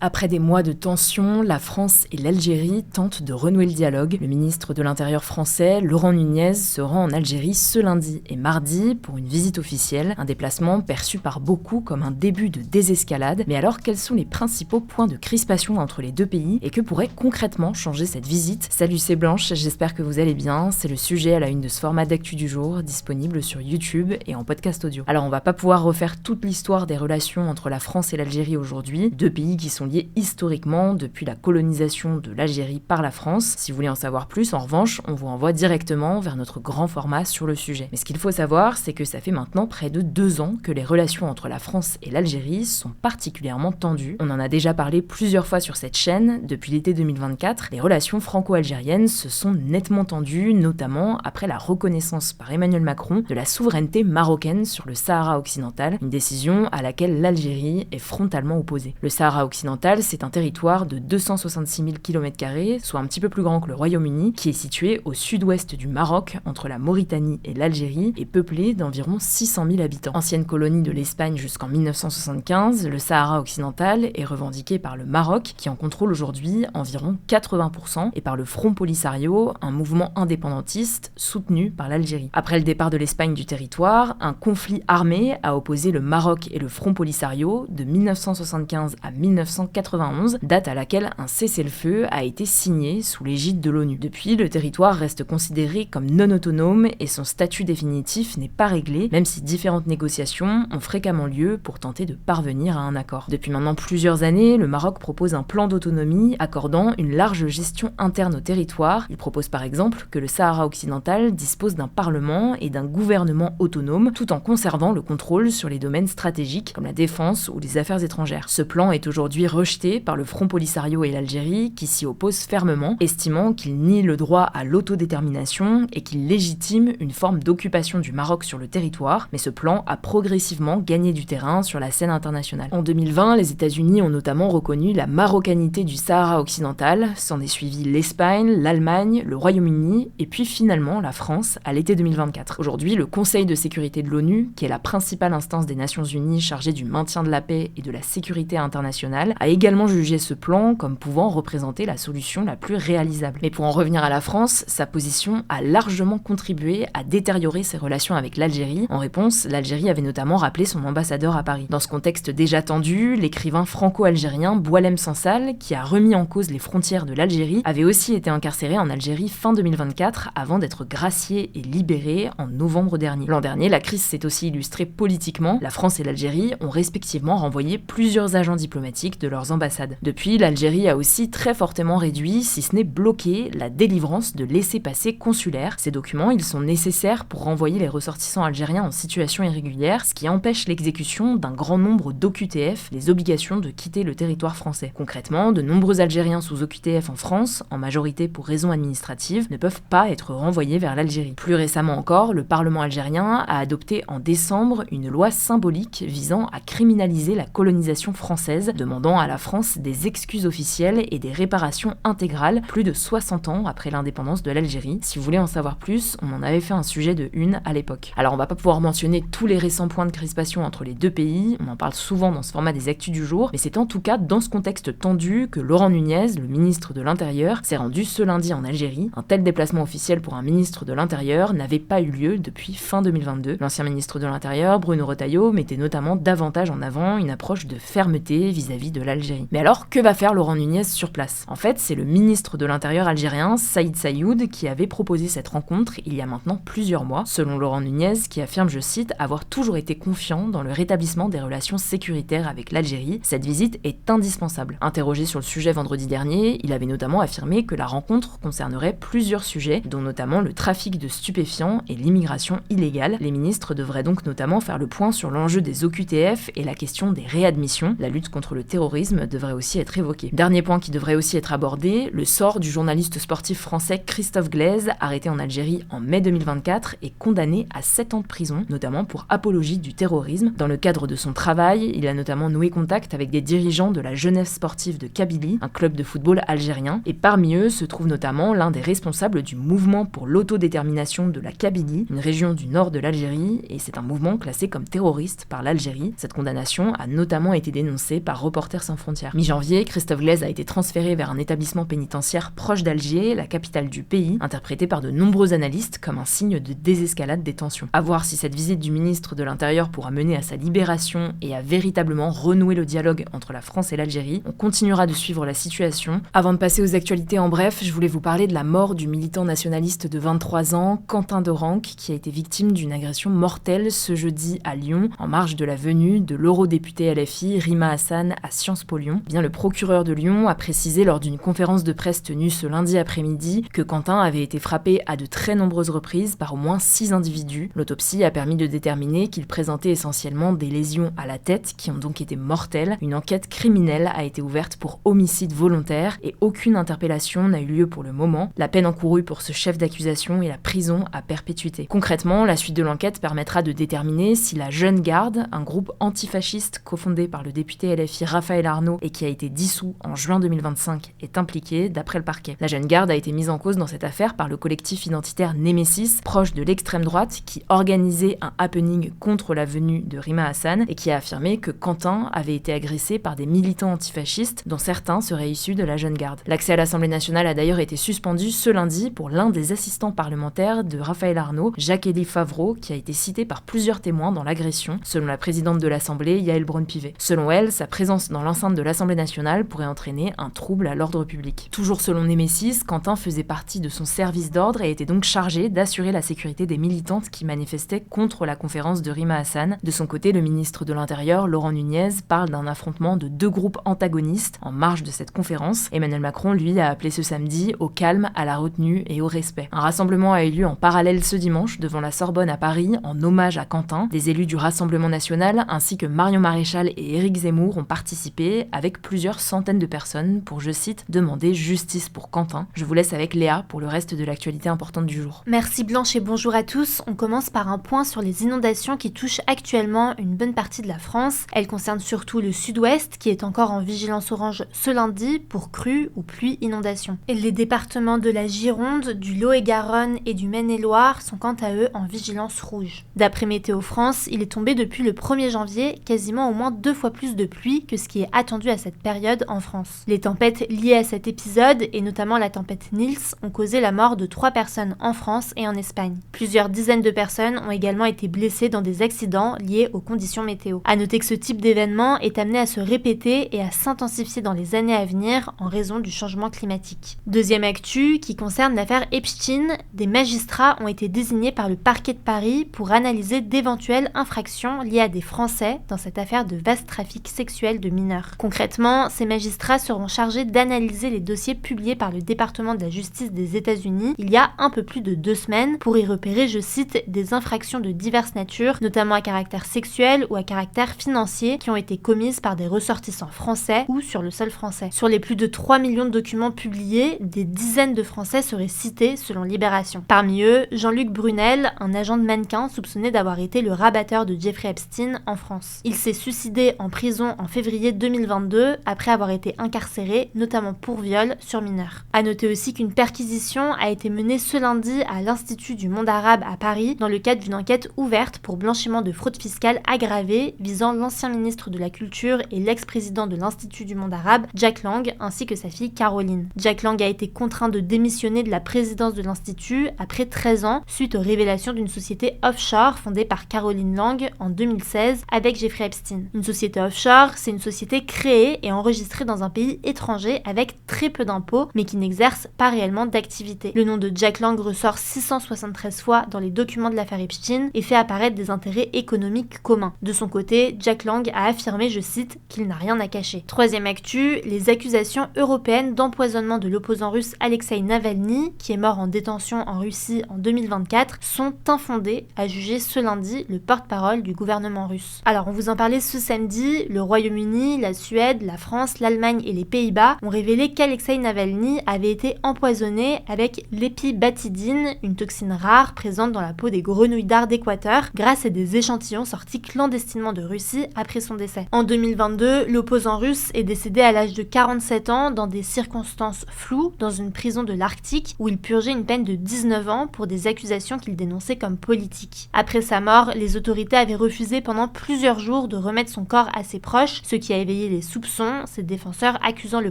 Après des mois de tension, la France et l'Algérie tentent de renouer le dialogue. Le ministre de l'Intérieur français, Laurent Nunez, se rend en Algérie ce lundi et mardi pour une visite officielle, un déplacement perçu par beaucoup comme un début de désescalade. Mais alors, quels sont les principaux points de crispation entre les deux pays et que pourrait concrètement changer cette visite? Salut, c'est Blanche, j'espère que vous allez bien. C'est le sujet à la une de ce format d'actu du jour, disponible sur YouTube et en podcast audio. Alors, on va pas pouvoir refaire toute l'histoire des relations entre la France et l'Algérie aujourd'hui, deux pays qui sont liés historiquement depuis la colonisation de l'Algérie par la France. Si vous voulez en savoir plus, en revanche, on vous envoie directement vers notre grand format sur le sujet. Mais ce qu'il faut savoir, c'est que ça fait maintenant près de 2 ans que les relations entre la France et l'Algérie sont particulièrement tendues. On en a déjà parlé plusieurs fois sur cette chaîne. Depuis l'été 2024, les relations franco-algériennes se sont nettement tendues, notamment après la reconnaissance par Emmanuel Macron de la souveraineté marocaine sur le Sahara occidental, une décision à laquelle l'Algérie est frontalement opposée. Le Sahara occidental, c'est un territoire de 266 000 km², soit un petit peu plus grand que le Royaume-Uni, qui est situé au sud-ouest du Maroc, entre la Mauritanie et l'Algérie, et peuplé d'environ 600 000 habitants. Ancienne colonie de l'Espagne jusqu'en 1975, le Sahara occidental est revendiqué par le Maroc, qui en contrôle aujourd'hui environ 80%, et par le Front Polisario, un mouvement indépendantiste soutenu par l'Algérie. Après le départ de l'Espagne du territoire, un conflit armé a opposé le Maroc et le Front Polisario de 1975 à 1991, date à laquelle un cessez-le-feu a été signé sous l'égide de l'ONU. Depuis, le territoire reste considéré comme non autonome et son statut définitif n'est pas réglé, même si différentes négociations ont fréquemment lieu pour tenter de parvenir à un accord. Depuis maintenant plusieurs années, le Maroc propose un plan d'autonomie accordant une large gestion interne au territoire. Il propose par exemple que le Sahara occidental dispose d'un parlement et d'un gouvernement autonome, tout en conservant le contrôle sur les domaines stratégiques comme la défense ou les affaires étrangères. Ce plan est aujourd'hui rejeté par le Front Polisario et l'Algérie qui s'y opposent fermement, estimant qu'il nie le droit à l'autodétermination et qu'il légitime une forme d'occupation du Maroc sur le territoire, mais ce plan a progressivement gagné du terrain sur la scène internationale. En 2020, les États-Unis ont notamment reconnu la marocanité du Sahara occidental, s'en est suivi l'Espagne, l'Allemagne, le Royaume-Uni et puis finalement la France à l'été 2024. Aujourd'hui, le Conseil de sécurité de l'ONU, qui est la principale instance des Nations Unies chargée du maintien de la paix et de la sécurité internationale, a également jugé ce plan comme pouvant représenter la solution la plus réalisable. Mais pour en revenir à la France, sa position a largement contribué à détériorer ses relations avec l'Algérie. En réponse, l'Algérie avait notamment rappelé son ambassadeur à Paris. Dans ce contexte déjà tendu, l'écrivain franco-algérien Boualem Sansal, qui a remis en cause les frontières de l'Algérie, avait aussi été incarcéré en Algérie fin 2024 avant d'être gracié et libéré en novembre dernier. L'an dernier, la crise s'est aussi illustrée politiquement. La France et l'Algérie ont respectivement renvoyé plusieurs agents diplomatiques de leurs ambassades. Depuis, l'Algérie a aussi très fortement réduit, si ce n'est bloqué, la délivrance de laissez-passer consulaires. Ces documents, ils sont nécessaires pour renvoyer les ressortissants algériens en situation irrégulière, ce qui empêche l'exécution d'un grand nombre d'OQTF, les obligations de quitter le territoire français. Concrètement, de nombreux Algériens sous OQTF en France, en majorité pour raisons administratives, ne peuvent pas être renvoyés vers l'Algérie. Plus récemment encore, le Parlement algérien a adopté en décembre une loi symbolique visant à criminaliser la colonisation française, demandant à la France des excuses officielles et des réparations intégrales plus de 60 ans après l'indépendance de l'Algérie. Si vous voulez en savoir plus, on en avait fait un sujet de une à l'époque. Alors on va pas pouvoir mentionner tous les récents points de crispation entre les deux pays, on en parle souvent dans ce format des actus du jour, mais c'est en tout cas dans ce contexte tendu que Laurent Nunez, le ministre de l'Intérieur, s'est rendu ce lundi en Algérie. Un tel déplacement officiel pour un ministre de l'Intérieur n'avait pas eu lieu depuis fin 2022. L'ancien ministre de l'Intérieur, Bruno Retailleau, mettait notamment davantage en avant une approche de fermeté vis-à-vis de l'Algérie. Mais alors, que va faire Laurent Nunez sur place? En fait, c'est le ministre de l'Intérieur algérien, Saïd Saïoud, qui avait proposé cette rencontre il y a maintenant plusieurs mois, selon Laurent Nunez, qui affirme, je cite, avoir toujours été confiant dans le rétablissement des relations sécuritaires avec l'Algérie. Cette visite est indispensable. Interrogé sur le sujet vendredi dernier, il avait notamment affirmé que la rencontre concernerait plusieurs sujets, dont notamment le trafic de stupéfiants et l'immigration illégale. Les ministres devraient donc notamment faire le point sur l'enjeu des OQTF et la question des réadmissions. La lutte contre le terrorisme devrait aussi être évoqué. Dernier point qui devrait aussi être abordé, le sort du journaliste sportif français Christophe Glaise, arrêté en Algérie en mai 2024 et condamné à 7 ans de prison, notamment pour apologie du terrorisme. Dans le cadre de son travail, il a notamment noué contact avec des dirigeants de la jeunesse sportive de Kabylie, un club de football algérien, et parmi eux se trouve notamment l'un des responsables du mouvement pour l'autodétermination de la Kabylie, une région du nord de l'Algérie, et c'est un mouvement classé comme terroriste par l'Algérie. Cette condamnation a notamment été dénoncée par Reporters sans frontières. Mi-janvier, Christophe Glaise a été transféré vers un établissement pénitentiaire proche d'Alger, la capitale du pays, interprété par de nombreux analystes comme un signe de désescalade des tensions. À voir si cette visite du ministre de l'Intérieur pourra mener à sa libération et à véritablement renouer le dialogue entre la France et l'Algérie. On continuera de suivre la situation. Avant de passer aux actualités en bref, je voulais vous parler de la mort du militant nationaliste de 23 ans, Quentin Dorenc, qui a été victime d'une agression mortelle ce jeudi à Lyon, en marge de la venue de l'eurodéputée LFI Rima Hassan à Sciences Po Lyon. Bien, le procureur de Lyon a précisé lors d'une conférence de presse tenue ce lundi après-midi que Quentin avait été frappé à de très nombreuses reprises par au moins 6 individus. L'autopsie a permis de déterminer qu'il présentait essentiellement des lésions à la tête qui ont donc été mortelles. Une enquête criminelle a été ouverte pour homicide volontaire et aucune interpellation n'a eu lieu pour le moment. La peine encourue pour ce chef d'accusation est la prison à perpétuité. Concrètement, la suite de l'enquête permettra de déterminer si la Jeune Garde, un groupe antifasciste cofondé par le député LFI Raphaël Arnaud et qui a été dissous en juin 2025, est impliqué d'après le parquet. La Jeune Garde a été mise en cause dans cette affaire par le collectif identitaire Némésis, proche de l'extrême droite, qui organisait un happening contre la venue de Rima Hassan et qui a affirmé que Quentin avait été agressé par des militants antifascistes dont certains seraient issus de la Jeune Garde. L'accès à l'Assemblée nationale a d'ailleurs été suspendu ce lundi pour l'un des assistants parlementaires de Raphaël Arnaud, Jacques-Élie Favreau, qui a été cité par plusieurs témoins dans l'agression, selon la présidente de l'Assemblée, Yaël Braun-Pivet. Selon elle, sa présence dans l'enceinte de l'Assemblée nationale pourrait entraîner un trouble à l'ordre public. Toujours selon Némésis, Quentin faisait partie de son service d'ordre et était donc chargé d'assurer la sécurité des militantes qui manifestaient contre la conférence de Rima Hassan. De son côté, le ministre de l'Intérieur, Laurent Nunez, parle d'un affrontement de 2 groupes antagonistes en marge de cette conférence. Emmanuel Macron, lui, a appelé ce samedi au calme, à la retenue et au respect. Un rassemblement a eu lieu en parallèle ce dimanche devant la Sorbonne à Paris en hommage à Quentin. Des élus du Rassemblement national ainsi que Marion Maréchal et Éric Zemmour ont participé avec plusieurs centaines de personnes pour, je cite, demander justice pour Quentin. Je vous laisse avec Léa pour le reste de l'actualité importante du jour. Merci Blanche et bonjour à tous. On commence par un point sur les inondations qui touchent actuellement une bonne partie de la France. Elles concernent surtout le sud-ouest qui est encore en vigilance orange ce lundi pour crues ou pluies inondations. Et les départements de la Gironde, du Lot-et-Garonne et du Maine-et-Loire sont quant à eux en vigilance rouge. D'après Météo France, il est tombé depuis le 1er janvier quasiment au moins 2 fois plus de pluie que ce qui est attendu à cette période en France. Les tempêtes liées à cet épisode, et notamment la tempête Nils, ont causé la mort de 3 personnes en France et en Espagne. Plusieurs dizaines de personnes ont également été blessées dans des accidents liés aux conditions météo. À noter que ce type d'événement est amené à se répéter et à s'intensifier dans les années à venir en raison du changement climatique. Deuxième actu qui concerne l'affaire Epstein, des magistrats ont été désignés par le parquet de Paris pour analyser d'éventuelles infractions liées à des Français dans cette affaire de vaste trafic sexuel de mineurs. Concrètement, ces magistrats seront chargés d'analyser les dossiers publiés par le département de la justice des États-Unis il y a un peu plus de 2 semaines pour y repérer, je cite, des infractions de diverses natures, notamment à caractère sexuel ou à caractère financier, qui ont été commises par des ressortissants français ou sur le sol français. Sur les plus de 3 millions de documents publiés, des dizaines de Français seraient cités selon Libération. Parmi eux, Jean-Luc Brunel, un agent de mannequin soupçonné d'avoir été le rabatteur de Jeffrey Epstein en France. Il s'est suicidé en prison en février 2022 après avoir été incarcéré, notamment pour viol sur mineur. À noter aussi qu'une perquisition a été menée ce lundi à l'Institut du monde arabe à Paris dans le cadre d'une enquête ouverte pour blanchiment de fraude fiscale aggravée visant l'ancien ministre de la Culture et l'ex-président de l'Institut du monde arabe, Jack Lang, ainsi que sa fille Caroline. Jack Lang a été contraint de démissionner de la présidence de l'Institut après 13 ans suite aux révélations d'une société offshore fondée par Caroline Lang en 2016 avec Jeffrey Epstein. Une société offshore, c'est une société créée et enregistrée dans un pays étranger avec très peu d'impôts mais qui n'exerce pas réellement d'activité. Le nom de Jack Lang ressort 673 fois dans les documents de l'affaire Epstein et fait apparaître des intérêts économiques communs. De son côté, Jack Lang a affirmé, je cite, qu'il n'a rien à cacher. Troisième actu, les accusations européennes d'empoisonnement de l'opposant russe Alexeï Navalny, qui est mort en détention en Russie en 2024, sont infondées, a jugé ce lundi le porte-parole du gouvernement russe. Alors on vous en parlait ce samedi, le Royaume-Uni, la Suède, la France, l'Allemagne et les Pays-Bas ont révélé qu'Alexeï Navalny avait été empoisonné avec l'épibatidine, une toxine rare présente dans la peau des grenouilles d'Arc d'Équateur, grâce à des échantillons sortis clandestinement de Russie après son décès. En 2022, l'opposant russe est décédé à l'âge de 47 ans dans des circonstances floues dans une prison de l'Arctique où il purgeait une peine de 19 ans pour des accusations qu'il dénonçait comme politiques. Après sa mort, les autorités avaient refusé pendant plusieurs jours de remettre son corps à ses proches, ce qui a éveillé relayer les soupçons, ses défenseurs accusant le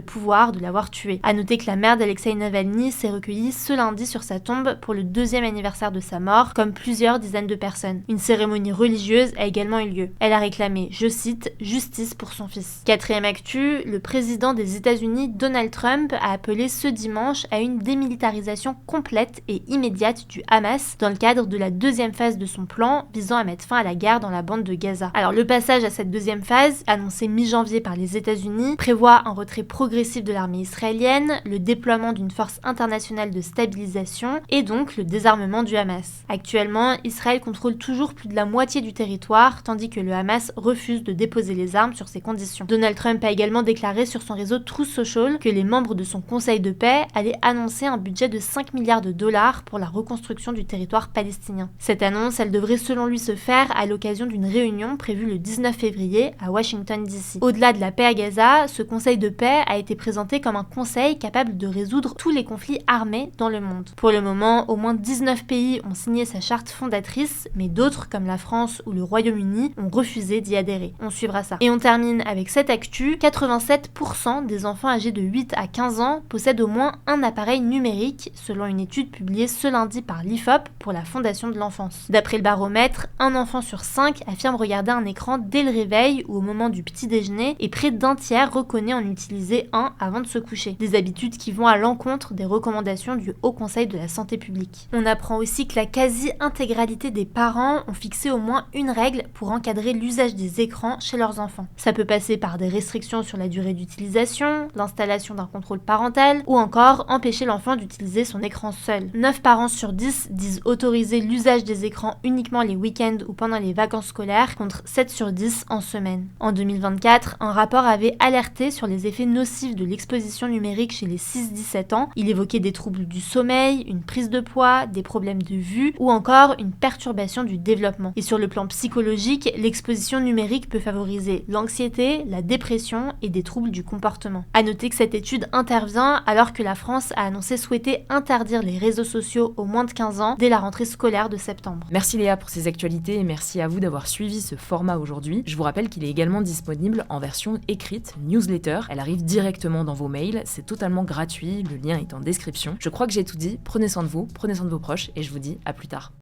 pouvoir de l'avoir tué. À noter que la mère d'Alexei Navalny s'est recueillie ce lundi sur sa tombe pour le 2e anniversaire de sa mort, comme plusieurs dizaines de personnes. Une cérémonie religieuse a également eu lieu. Elle a réclamé, je cite, justice pour son fils. 4e actu, le président des États-Unis, Donald Trump, a appelé ce dimanche à une démilitarisation complète et immédiate du Hamas dans le cadre de la 2e phase de son plan visant à mettre fin à la guerre dans la bande de Gaza. Alors le passage à cette 2e phase, annoncé mi-janvier par les États-Unis, prévoit un retrait progressif de l'armée israélienne, le déploiement d'une force internationale de stabilisation et donc le désarmement du Hamas. Actuellement, Israël contrôle toujours plus de la moitié du territoire, tandis que le Hamas refuse de déposer les armes sur ces conditions. Donald Trump a également déclaré sur son réseau Truth Social que les membres de son conseil de paix allaient annoncer un budget de 5 milliards de dollars pour la reconstruction du territoire palestinien. Cette annonce, elle devrait selon lui se faire à l'occasion d'une réunion prévue le 19 février à Washington DC. Au-delà de la paix à Gaza, ce conseil de paix a été présenté comme un conseil capable de résoudre tous les conflits armés dans le monde. Pour le moment, au moins 19 pays ont signé sa charte fondatrice, mais d'autres, comme la France ou le Royaume-Uni, ont refusé d'y adhérer. On suivra ça. Et on termine avec cette actu, 87% des enfants âgés de 8 à 15 ans possèdent au moins un appareil numérique, selon une étude publiée ce lundi par l'IFOP pour la Fondation de l'enfance. D'après le baromètre, un enfant sur 5 affirme regarder un écran dès le réveil ou au moment du petit déjeuner et près d'un tiers reconnaît en utiliser un avant de se coucher. Des habitudes qui vont à l'encontre des recommandations du Haut Conseil de la santé publique. On apprend aussi que la quasi-intégralité des parents ont fixé au moins une règle pour encadrer l'usage des écrans chez leurs enfants. Ça peut passer par des restrictions sur la durée d'utilisation, l'installation d'un contrôle parental ou encore empêcher l'enfant d'utiliser son écran seul. 9 parents sur 10 disent autoriser l'usage des écrans uniquement les week-ends ou pendant les vacances scolaires contre 7 sur 10 en semaine. En 2024, un rapport avait alerté sur les effets nocifs de l'exposition numérique chez les 6-17 ans. Il évoquait des troubles du sommeil, une prise de poids, des problèmes de vue ou encore une perturbation du développement. Et sur le plan psychologique, l'exposition numérique peut favoriser l'anxiété, la dépression et des troubles du comportement. À noter que cette étude intervient alors que la France a annoncé souhaiter interdire les réseaux sociaux aux moins de 15 ans dès la rentrée scolaire de septembre. Merci Léa pour ces actualités et merci à vous d'avoir suivi ce format aujourd'hui. Je vous rappelle qu'il est également disponible en version écrite, newsletter. Elle arrive directement dans vos mails, c'est totalement gratuit, le lien est en description. Je crois que j'ai tout dit, prenez soin de vous, prenez soin de vos proches et je vous dis à plus tard.